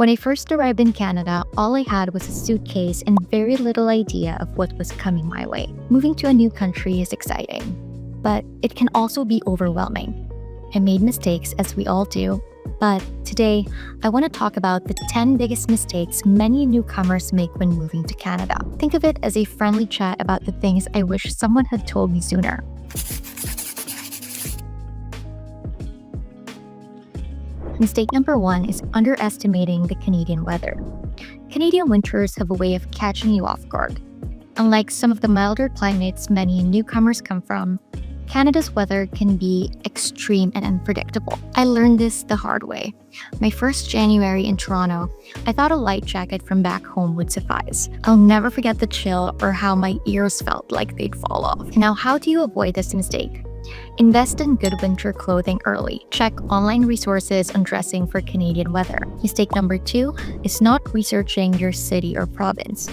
When I first arrived in Canada, all I had was a suitcase and very little idea of what was coming my way. Moving to a new country is exciting, but it can also be overwhelming. I made mistakes, as we all do, but today I want to talk about the 10 biggest mistakes many newcomers make when moving to Canada. Think of it as a friendly chat about the things I wish someone had told me sooner. Mistake number 1 is underestimating the Canadian weather. Canadian winters have a way of catching you off guard. Unlike some of the milder climates many newcomers come from, Canada's weather can be extreme and unpredictable. I learned this the hard way. My first January in Toronto, I thought a light jacket from back home would suffice. I'll never forget the chill or how my ears felt like they'd fall off. Now, how do you avoid this mistake? Invest in good winter clothing early. Check online resources on dressing for Canadian weather. Mistake number 2 is not researching your city or province.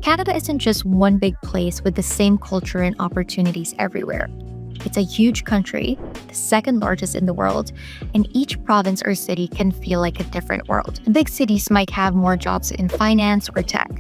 Canada isn't just one big place with the same culture and opportunities everywhere. It's a huge country, the second largest in the world, and each province or city can feel like a different world. Big cities might have more jobs in finance or tech.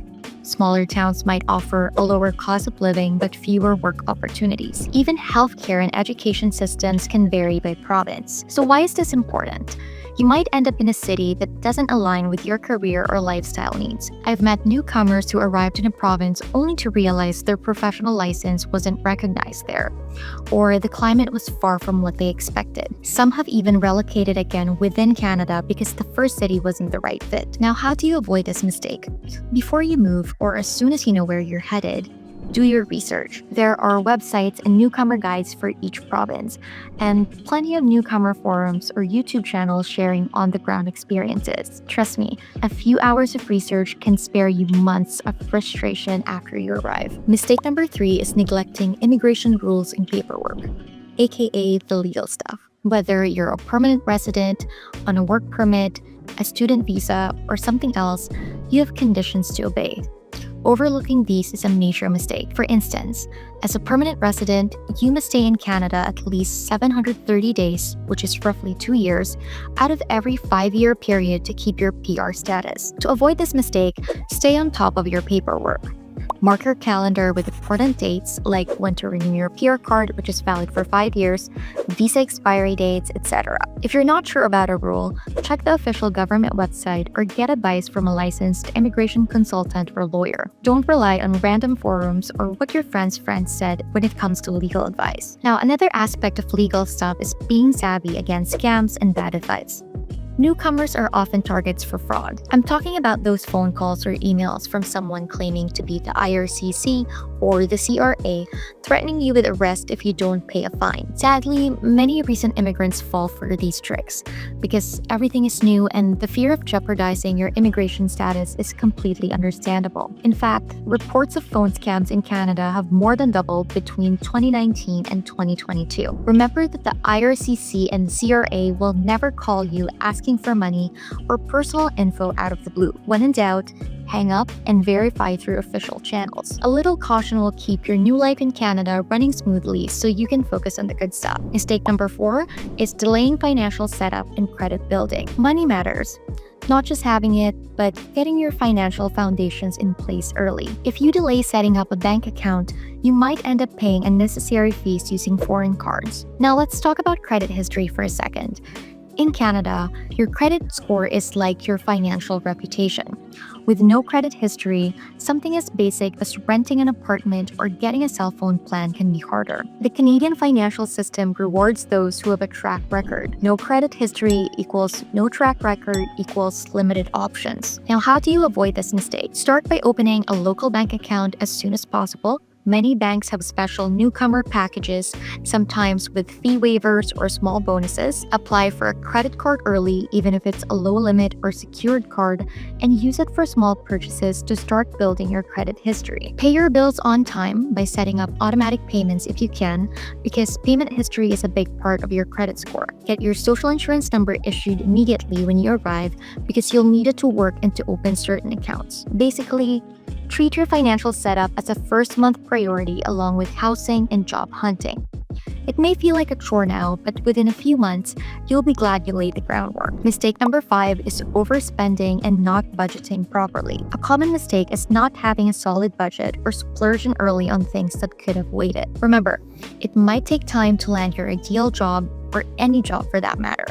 Smaller towns might offer a lower cost of living but fewer work opportunities. Even healthcare and education systems can vary by province. So why is this important? You might end up in a city that doesn't align with your career or lifestyle needs. I've met newcomers who arrived in a province only to realize their professional license wasn't recognized there, or the climate was far from what they expected. Some have even relocated again within Canada because the first city wasn't the right fit. Now, how do you avoid this mistake? Before you move, or as soon as you know where you're headed, do your research. There are websites and newcomer guides for each province, and plenty of newcomer forums or YouTube channels sharing on-the-ground experiences. Trust me, a few hours of research can spare you months of frustration after you arrive. Mistake number 3 is neglecting immigration rules and paperwork, aka the legal stuff. Whether you're a permanent resident, on a work permit, a student visa, or something else, you have conditions to obey. Overlooking these is a major mistake. For instance, as a permanent resident, you must stay in Canada at least 730 days, which is roughly 2 years, out of every 5-year period to keep your PR status. To avoid this mistake, stay on top of your paperwork. Mark your calendar with important dates like when to renew your PR card, which is valid for 5 years, visa expiry dates, etc. If you're not sure about a rule, check the official government website or get advice from a licensed immigration consultant or lawyer. Don't rely on random forums or what your friend's friends said when it comes to legal advice. Now, another aspect of legal stuff is being savvy against scams and bad advice. Newcomers are often targets for fraud. I'm talking about those phone calls or emails from someone claiming to be the IRCC or the CRA, threatening you with arrest if you don't pay a fine. Sadly, many recent immigrants fall for these tricks because everything is new and the fear of jeopardizing your immigration status is completely understandable. In fact, reports of phone scams in Canada have more than doubled between 2019 and 2022. Remember that the IRCC and CRA will never call you asking for money or personal info out of the blue. When in doubt, hang up and verify through official channels. A little caution will keep your new life in Canada running smoothly so you can focus on the good stuff. Mistake number 4 is delaying financial setup and credit building. Money matters. Not just having it, but getting your financial foundations in place early. If you delay setting up a bank account, you might end up paying unnecessary fees using foreign cards. Now let's talk about credit history for a second. In Canada, your credit score is like your financial reputation. With no credit history, something as basic as renting an apartment or getting a cell phone plan can be harder. The Canadian financial system rewards those who have a track record. No credit history equals no track record equals limited options. Now, how do you avoid this mistake? Start by opening a local bank account as soon as possible. Many banks have special newcomer packages, sometimes with fee waivers or small bonuses. Apply for a credit card early, even if it's a low limit or secured card, and use it for small purchases to start building your credit history. Pay your bills on time by setting up automatic payments if you can, because payment history is a big part of your credit score. Get your social insurance number issued immediately when you arrive because you'll need it to work and to open certain accounts. Basically, treat your financial setup as a first month priority along with housing and job hunting. It may feel like a chore now, but within a few months, you'll be glad you laid the groundwork. Mistake number 5 is overspending and not budgeting properly. A common mistake is not having a solid budget or splurging early on things that could have waited. Remember, it might take time to land your ideal job, or any job for that matter,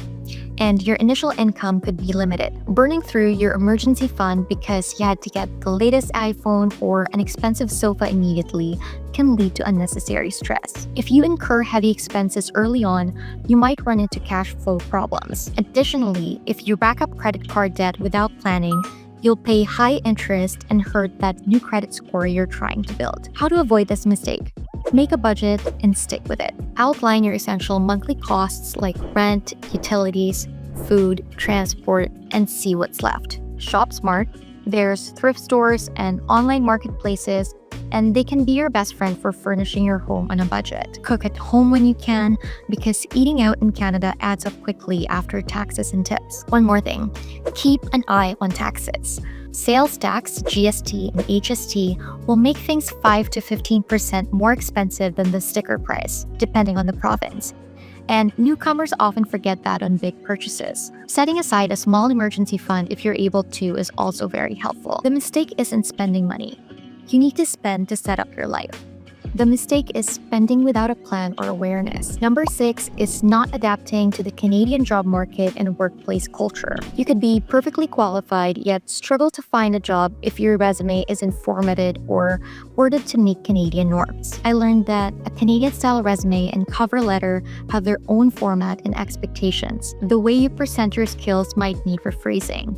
and your initial income could be limited. Burning through your emergency fund because you had to get the latest iPhone or an expensive sofa immediately can lead to unnecessary stress. If you incur heavy expenses early on, you might run into cash flow problems. Additionally, if you rack up credit card debt without planning, you'll pay high interest and hurt that new credit score you're trying to build. How to avoid this mistake? Make a budget and stick with it. Outline your essential monthly costs like rent, utilities, food, transport, and see what's left. Shop smart. There's thrift stores and online marketplaces, and they can be your best friend for furnishing your home on a budget. Cook at home when you can, because eating out in Canada adds up quickly after taxes and tips. One more thing, keep an eye on taxes. Sales tax, GST, and HST will make things 5 to 15% more expensive than the sticker price, depending on the province. And newcomers often forget that on big purchases. Setting aside a small emergency fund if you're able to is also very helpful. The mistake isn't spending money. You need to spend to set up your life. The mistake is spending without a plan or awareness. Number 6 is not adapting to the Canadian job market and workplace culture. You could be perfectly qualified yet struggle to find a job if your resume isn't formatted or worded to meet Canadian norms. I learned that a Canadian-style resume and cover letter have their own format and expectations. The way you present your skills might need rephrasing.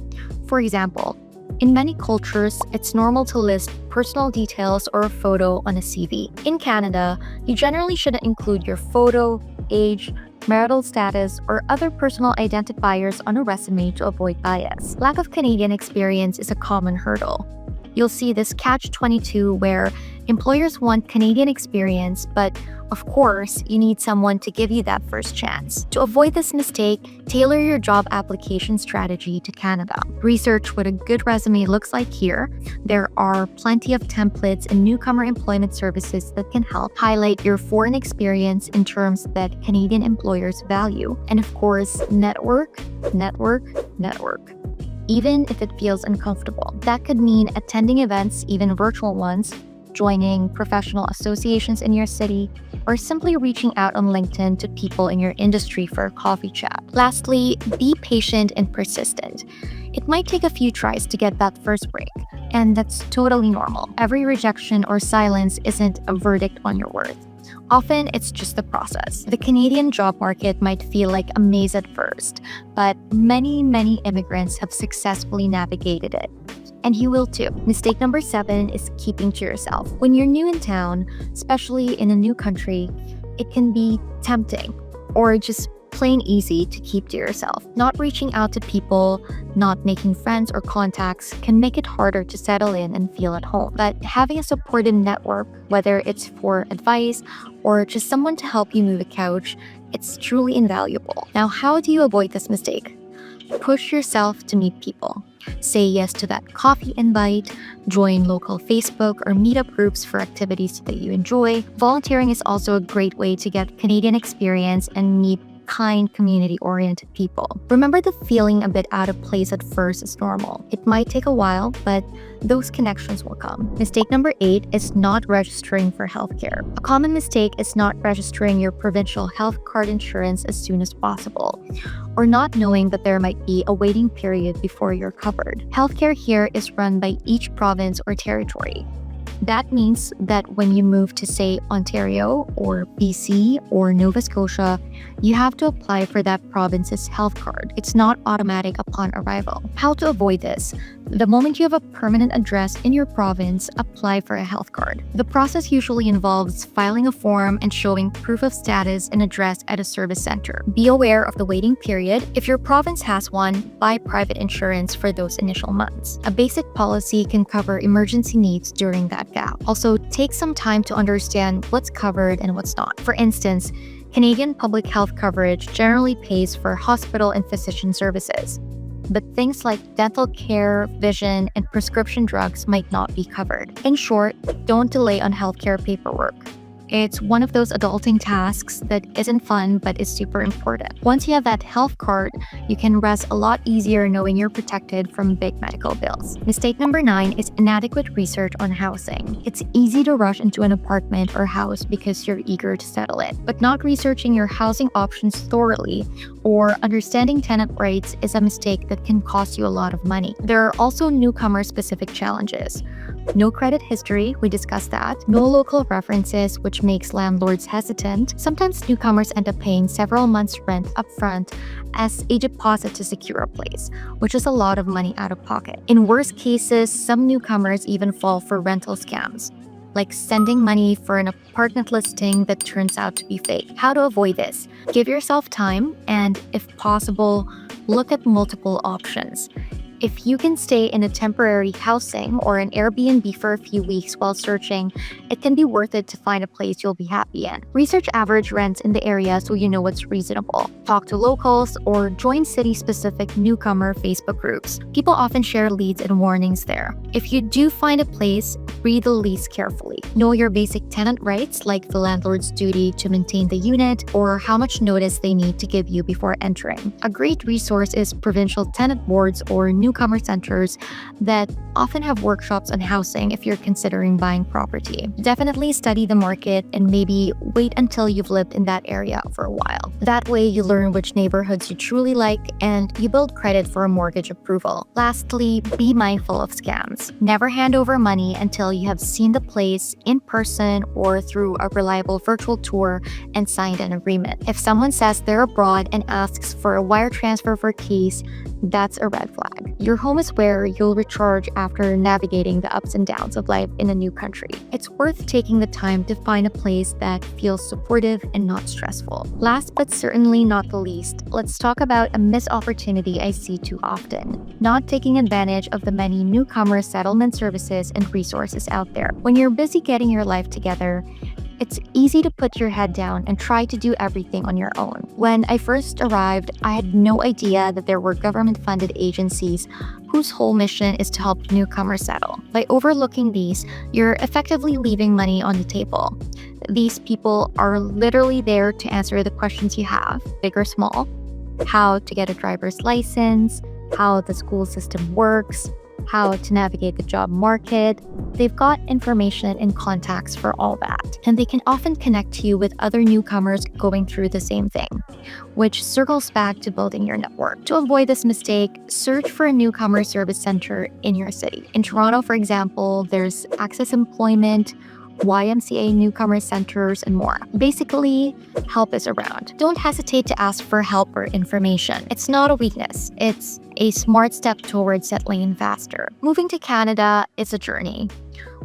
For example, in many cultures, it's normal to list personal details or a photo on a CV. In Canada, you generally shouldn't include your photo, age, marital status, or other personal identifiers on a resume to avoid bias. Lack of Canadian experience is a common hurdle. You'll see this catch-22 where employers want Canadian experience, but of course, you need someone to give you that first chance. To avoid this mistake, tailor your job application strategy to Canada. Research what a good resume looks like here. There are plenty of templates and newcomer employment services that can help highlight your foreign experience in terms that Canadian employers value. And of course, network. Even if it feels uncomfortable. That could mean attending events, even virtual ones, joining professional associations in your city, or simply reaching out on LinkedIn to people in your industry for a coffee chat. Lastly, be patient and persistent. It might take a few tries to get that first break, and that's totally normal. Every rejection or silence isn't a verdict on your worth. Often, it's just the process. The Canadian job market might feel like a maze at first, but many immigrants have successfully navigated it. And you will too. Mistake number 7 is keeping to yourself. When you're new in town, especially in a new country, it can be tempting or just plain easy to keep to yourself. Not reaching out to people, not making friends or contacts can make it harder to settle in and feel at home. But having a supportive network, whether it's for advice or just someone to help you move a couch, it's truly invaluable. Now, how do you avoid this mistake? Push yourself to meet people. Say yes to that coffee invite, join local Facebook or meetup groups for activities that you enjoy. Volunteering is also a great way to get Canadian experience and meet kind, community-oriented people. Remember, the feeling a bit out of place at first is normal. It might take a while, but those connections will come. Mistake number 8 is not registering for healthcare. A common mistake is not registering your provincial health card insurance as soon as possible, or not knowing that there might be a waiting period before you're covered. Healthcare here is run by each province or territory. That means that when you move to, say, Ontario or BC or Nova Scotia, you have to apply for that province's health card. It's not automatic upon arrival. How to avoid this? The moment you have a permanent address in your province, apply for a health card. The process usually involves filing a form and showing proof of status and address at a service center. Be aware of the waiting period. If your province has one, buy private insurance for those initial months. A basic policy can cover emergency needs during that gap. Also, take some time to understand what's covered and what's not. For instance, Canadian public health coverage generally pays for hospital and physician services, but things like dental care, vision, and prescription drugs might not be covered. In short, don't delay on healthcare paperwork. It's one of those adulting tasks that isn't fun but is super important. Once you have that health card, you can rest a lot easier knowing you're protected from big medical bills. Mistake number 9 is inadequate research on housing. It's easy to rush into an apartment or house because you're eager to settle it, but not researching your housing options thoroughly or understanding tenant rights is a mistake that can cost you a lot of money. There are also newcomer-specific challenges. No credit history, we discussed that. No local references, which makes landlords hesitant. Sometimes newcomers end up paying several months' rent upfront as a deposit to secure a place, which is a lot of money out of pocket. In worst cases, some newcomers even fall for rental scams, like sending money for an apartment listing that turns out to be fake. How to avoid this? Give yourself time and, if possible, look at multiple options. If you can stay in a temporary housing or an Airbnb for a few weeks while searching, it can be worth it to find a place you'll be happy in. Research average rents in the area so you know what's reasonable. Talk to locals or join city-specific newcomer Facebook groups. People often share leads and warnings there. If you do find a place, read the lease carefully. Know your basic tenant rights, like the landlord's duty to maintain the unit or how much notice they need to give you before entering. A great resource is provincial tenant boards or newcomer centers that often have workshops on housing if you're considering buying property. Definitely study the market and maybe wait until you've lived in that area for a while. That way you learn which neighborhoods you truly like and you build credit for a mortgage approval. Lastly, be mindful of scams. Never hand over money until you have seen the place in person or through a reliable virtual tour and signed an agreement. If someone says they're abroad and asks for a wire transfer for keys, that's a red flag. Your home is where you'll recharge after navigating the ups and downs of life in a new country. It's worth taking the time to find a place that feels supportive and not stressful. Last but certainly not the least, let's talk about a missed opportunity I see too often: not taking advantage of the many newcomer settlement services and resources out there. When you're busy getting your life together, it's easy to put your head down and try to do everything on your own. When I first arrived, I had no idea that there were government-funded agencies whose whole mission is to help newcomers settle. By overlooking these, you're effectively leaving money on the table. These people are literally there to answer the questions you have, big or small: how to get a driver's license, how the school system works, how to navigate the job market. They've got information and contacts for all that. And they can often connect you with other newcomers going through the same thing, which circles back to building your network. To avoid this mistake, search for a newcomer service center in your city. In Toronto, for example, there's Access Employment, YMCA newcomer centers, and more. Basically, help is around. Don't hesitate to ask for help or information. It's not a weakness. It's a smart step towards settling in faster. Moving to Canada is a journey,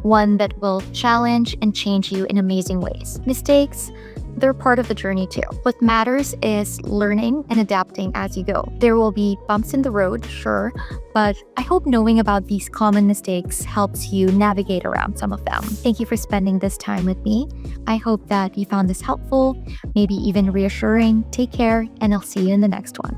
one that will challenge and change you in amazing ways. Mistakes, they're part of the journey too. What matters is learning and adapting as you go. There will be bumps in the road, sure, but I hope knowing about these common mistakes helps you navigate around some of them. Thank you for spending this time with me. I hope that you found this helpful, maybe even reassuring. Take care, and I'll see you in the next one.